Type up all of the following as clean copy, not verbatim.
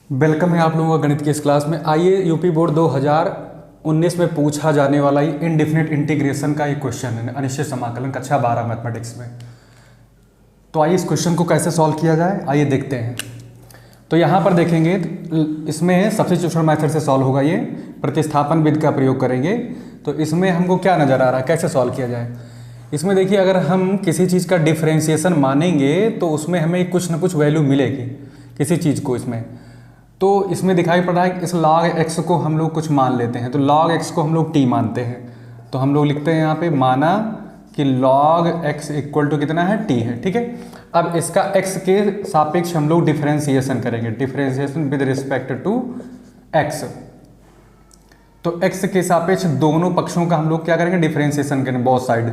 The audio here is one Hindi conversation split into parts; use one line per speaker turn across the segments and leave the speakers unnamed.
वेलकम है आप लोगों का गणित की इस क्लास में। आइए यूपी बोर्ड 2019 में पूछा जाने वाला ही इनडिफिनिट इंटीग्रेशन का एक क्वेश्चन है, अनिश्चित समाकलन कक्षा 12 मैथमेटिक्स में। तो आइए इस क्वेश्चन को कैसे सॉल्व किया जाए, आइए देखते हैं। तो यहाँ पर देखेंगे इसमें सब्स्टिट्यूशन मेथड से सॉल्व होगा, ये प्रतिस्थापन विधि का प्रयोग करेंगे। तो इसमें हमको क्या नज़र आ रहा है, कैसे सॉल्व किया जाए। इसमें देखिए, अगर हम किसी चीज़ का डिफ्रेंशिएशन मानेंगे तो उसमें हमें कुछ ना कुछ वैल्यू मिलेगी किसी चीज़ को। तो इसमें दिखाई पड़ रहा है कि इस log x को हम लोग कुछ मान लेते हैं। तो log x को हम लोग t मानते हैं। तो हम लोग लिखते हैं यहाँ पे माना कि log x इक्वल टू कितना है, t है। ठीक है, अब इसका x के सापेक्ष हम लोग डिफ्रेंशिएशन करेंगे, differentiation with respect to x। तो x के सापेक्ष दोनों पक्षों का हम लोग क्या करेंगे, डिफ्रेंशिएशन करेंगे बोथ साइड।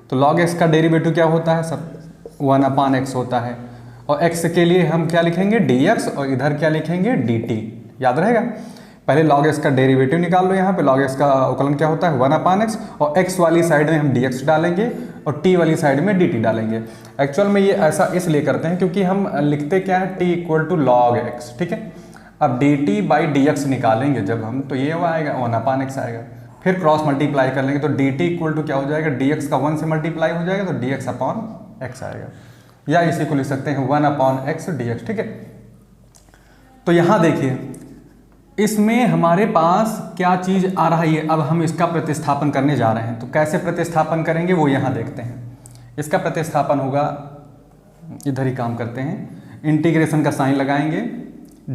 तो log x का डेरिवेटिव क्या होता है, सब 1/x होता है। और x के लिए हम क्या लिखेंगे, dx, और इधर क्या लिखेंगे, dt। याद रहेगा, पहले log x का डेरिवेटिव निकाल लो। यहाँ पे log x का अवकलन क्या होता है, 1/x, और x वाली साइड में हम dx डालेंगे और t वाली साइड में dt डालेंगे। एक्चुअल में ये ऐसा इसलिए करते हैं क्योंकि हम लिखते क्या है, t equal to log x। ठीक है, अब dt बाई dx निकालेंगे जब हम, तो ये आएगा 1/x आएगा। फिर क्रॉस मल्टीप्लाई कर लेंगे तो dt इक्वल टू क्या हो जाएगा, dx का 1 से मल्टीप्लाई हो जाएगा तो dx/x आएगा, या इसी को लिख सकते हैं 1/x dx। ठीक है, तो यहां देखिए इसमें हमारे पास क्या चीज आ रहा है, अब हम इसका प्रतिस्थापन करने जा रहे हैं। तो कैसे प्रतिस्थापन करेंगे वो यहां देखते हैं। इसका प्रतिस्थापन होगा, इधर ही काम करते हैं, इंटीग्रेशन का साइन लगाएंगे,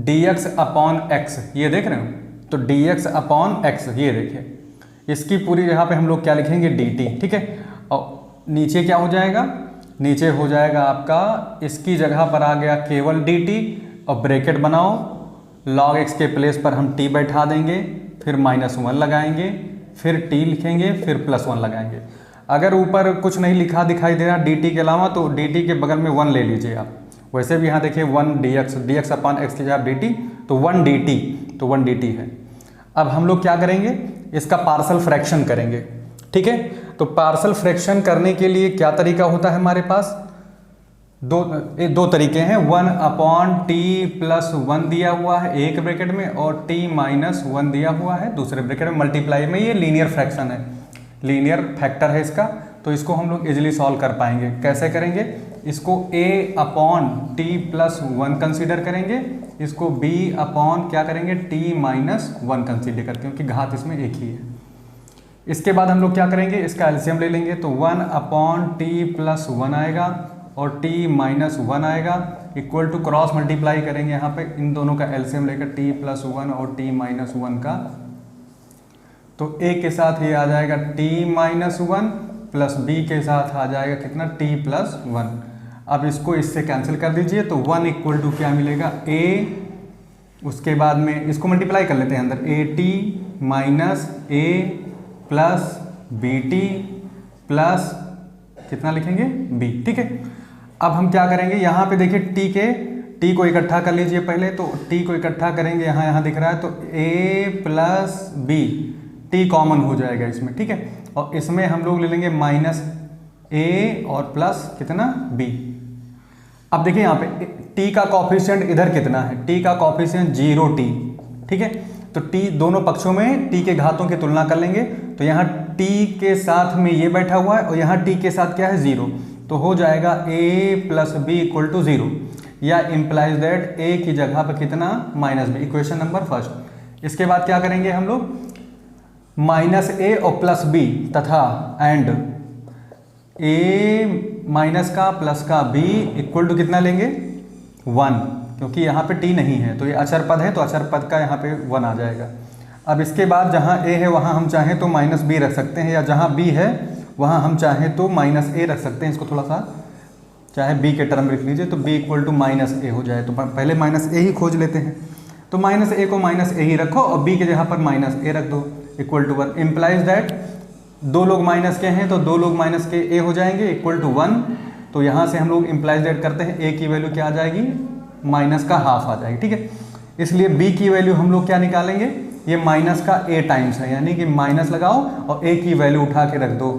dx/x, ये देख रहे हो, तो dx/x, ये देखिए इसकी पूरी यहाँ पे हम लोग क्या लिखेंगे, dt। ठीक है, और नीचे क्या हो जाएगा, नीचे हो जाएगा आपका, इसकी जगह पर आ गया केवल dt, और ब्रैकेट बनाओ, log x के प्लेस पर हम t बैठा देंगे, फिर -1 लगाएंगे, फिर t लिखेंगे, फिर +1 लगाएंगे। अगर ऊपर कुछ नहीं लिखा दिखाई दे रहा dt के अलावा, तो dt के बगल में 1 ले लीजिए आप। वैसे भी यहाँ देखिए 1 dx/x की जगह dt, तो 1 dt, तो 1 dt है। अब हम लोग क्या करेंगे, इसका पार्शल फ्रैक्शन करेंगे। ठीक है, तो पार्शल फ्रैक्शन करने के लिए क्या तरीका होता है हमारे पास, दो तरीके हैं। 1/t+1 दिया हुआ है एक ब्रैकेट में, और t-1 दिया हुआ है दूसरे ब्रैकेट में, मल्टीप्लाई में। ये लीनियर फ्रैक्शन है, लीनियर फैक्टर है इसका, तो इसको हम लोग इजीली सॉल्व कर पाएंगे। कैसे करेंगे, इसको a/t+1 कंसीडर करेंगे, इसको b/ क्या करेंगे, t-1 कंसीडर करते हैं, क्योंकि घात इसमें एक ही है। इसके बाद हम लोग क्या करेंगे, इसका एलसीएम ले लेंगे, तो 1/t+1 आएगा और t-1 आएगा, इक्वल टू क्रॉस मल्टीप्लाई करेंगे यहाँ पे इन दोनों का एलसीएम लेकर, t+1 और t-1 का। तो a के साथ ये आ जाएगा t-1 प्लस b के साथ आ जाएगा कितना, t+1। अब इसको इससे कैंसिल कर दीजिए, तो 1 इक्वल टू क्या मिलेगा, a, उसके बाद में इसको मल्टीप्लाई कर लेते हैं अंदर, at - a plus bt plus कितना लिखेंगे, b। ठीक है, अब हम क्या करेंगे, यहाँ पे देखिए t को इकट्ठा कर लीजिए पहले। तो t को इकट्ठा करेंगे, यहाँ दिख रहा है, तो a plus b, t common हो जाएगा इसमें। ठीक है, और इसमें हम लोग ले लेंगे -a और प्लस कितना, b। अब देखिए यहाँ पे t का कॉफिशिएंट इधर कितना है, t का कॉफिशिएंट 0t। ठीक है, तो t दोनों पक्षों में t के घातों की तुलना कर लेंगे, तो यहाँ t के साथ में ये बैठा हुआ है और यहाँ t के साथ क्या है, 0, तो हो जाएगा a plus b equal to 0, या इम्प्लाइज दैट a की जगह पर कितना, -b। Equation number first. इसके बाद क्या करेंगे हम लोग, -a और प्लस b तथा एंड a माइनस का प्लस का b इक्वल टू कितना लेंगे, 1, क्योंकि यहाँ पे t नहीं है, तो ये अचर पद है, तो अचर पद का यहाँ पे 1 आ जाएगा। अब इसके बाद जहाँ a है वहाँ हम चाहें तो -b रख सकते हैं, या जहाँ b है वहाँ हम चाहें तो -a रख सकते हैं। इसको थोड़ा सा चाहे b के टर्म लिख लीजिए, तो b इक्वल टू -a हो जाए। तो पहले -a ही खोज लेते हैं, तो -a को -a ही रखो और b के जगह पर -a रख दो, इक्वल टू 1। इम्प्लाइज दैट दो लोग माइनस के हैं, तो दो लोग माइनस के a हो जाएंगे, इक्वल टू 1। तो यहाँ से हम लोग इम्प्लाइज दैट करते हैं, a की वैल्यू क्या आ जाएगी, माइनस का हाफ आ जाएगी। ठीक है, इसलिए b की वैल्यू हम लोग क्या निकालेंगे, ये माइनस का a टाइम्स है, यानी कि माइनस लगाओ और a की वैल्यू उठा के रख दो,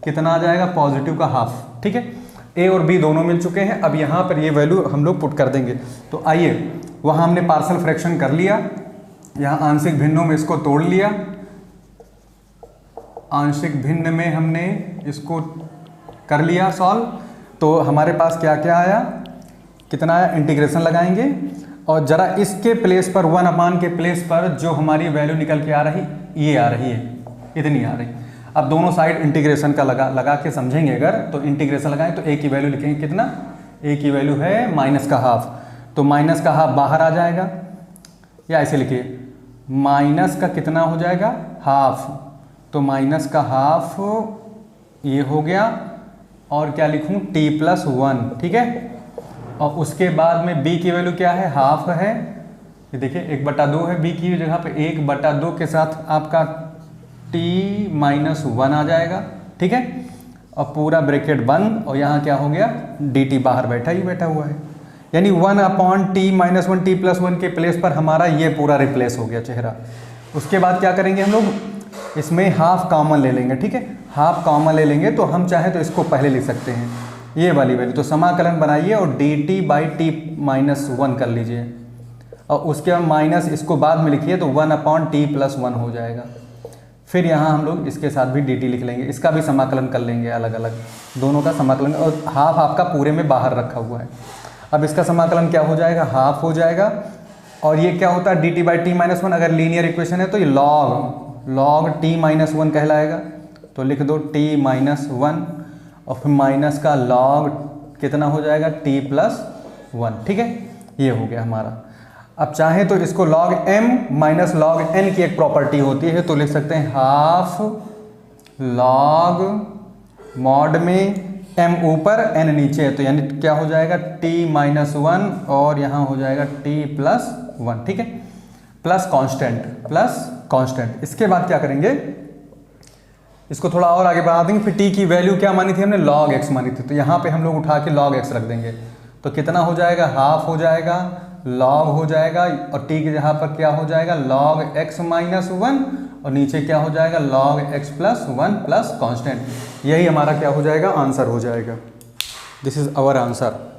कितना आ जाएगा, पॉजिटिव का हाफ। ठीक है, a और b दोनों मिल चुके हैं। अब यहाँ पर ये वैल्यू हम लोग पुट कर देंगे। तो आइए वहाँ हमने पार्शियल फ्रैक्शन कर लिया, यहाँ आंशिक भिन्नों में इसको तोड़ लिया, आंशिक भिन्न में हमने इसको कर लिया सॉल्व, तो हमारे पास क्या क्या आया, कितना आया, इंटीग्रेशन लगाएंगे और जरा इसके प्लेस पर 1 के प्लेस पर जो हमारी वैल्यू निकल के आ रही, ये आ रही है, इतनी आ रही। अब दोनों साइड इंटीग्रेशन का लगा के समझेंगे अगर, तो इंटीग्रेशन लगाएं तो ए की वैल्यू लिखेंगे कितना, ए की वैल्यू है माइनस का हाफ, तो माइनस का हाफ बाहर आ जाएगा, या ऐसे लिखिए माइनस का कितना हो जाएगा, हाफ, तो माइनस का हाफ ये हो गया, और क्या लिखूं, t+1, ठीक है। और उसके बाद में b की वैल्यू क्या है, हाफ है, ये देखिए 1/2 है, b की जगह पे 1/2 के साथ आपका t-1 आ जाएगा, ठीक है। और पूरा ब्रैकेट बंद, और यहाँ क्या हो गया, dt बाहर बैठा हुआ है, यानी 1/t-1 t+1 के प्लेस पर हमारा ये पूरा रिप्लेस हो गया चेहरा। उसके बाद क्या करेंगे हम लोग, इसमें हाफ कॉमन ले लेंगे, ठीक है, हाफ कॉमन ले लेंगे तो हम चाहे तो इसको पहले लिख सकते हैं, ये वाली वैल्यू, तो समाकलन बनाइए और dt/t-1 कर लीजिए, और उसके बाद माइनस इसको बाद में लिखिए तो 1/t+1 हो जाएगा। फिर यहाँ हम लोग इसके साथ भी dt लिख लेंगे, इसका भी समाकलन कर लेंगे अलग अलग, दोनों का समाकलन, और हाफ आपका पूरे में बाहर रखा हुआ है। अब इसका समाकलन क्या हो जाएगा, हाफ हो जाएगा, और ये क्या होता है dt/t-1, अगर लीनियर इक्वेशन है तो ये log t-1 कहलाएगा, तो लिख दो t-1 और फिर माइनस का log कितना हो जाएगा, t+1, ठीक है, ये हो गया हमारा। अब चाहे तो इसको log m minus log n की एक प्रॉपर्टी होती है, तो लिख सकते हैं हाफ log मॉड में m ऊपर n नीचे है, तो यानी क्या हो जाएगा t-1 और यहाँ हो जाएगा t+1, ठीक है, प्लस कांस्टेंट। इसके बाद क्या करेंगे, इसको थोड़ा और आगे बढ़ा देंगे, फिर t की वैल्यू क्या मानी थी हमने, log x मानी थी, तो यहाँ पे हम लोग उठा के log x रख देंगे, तो कितना हो जाएगा, हाफ हो जाएगा, log हो जाएगा, और t की जगह पर क्या हो जाएगा, log x-1, और नीचे क्या हो जाएगा, log x+1 प्लस कांस्टेंट। यही हमारा क्या हो जाएगा, आंसर हो जाएगा। This is our answer.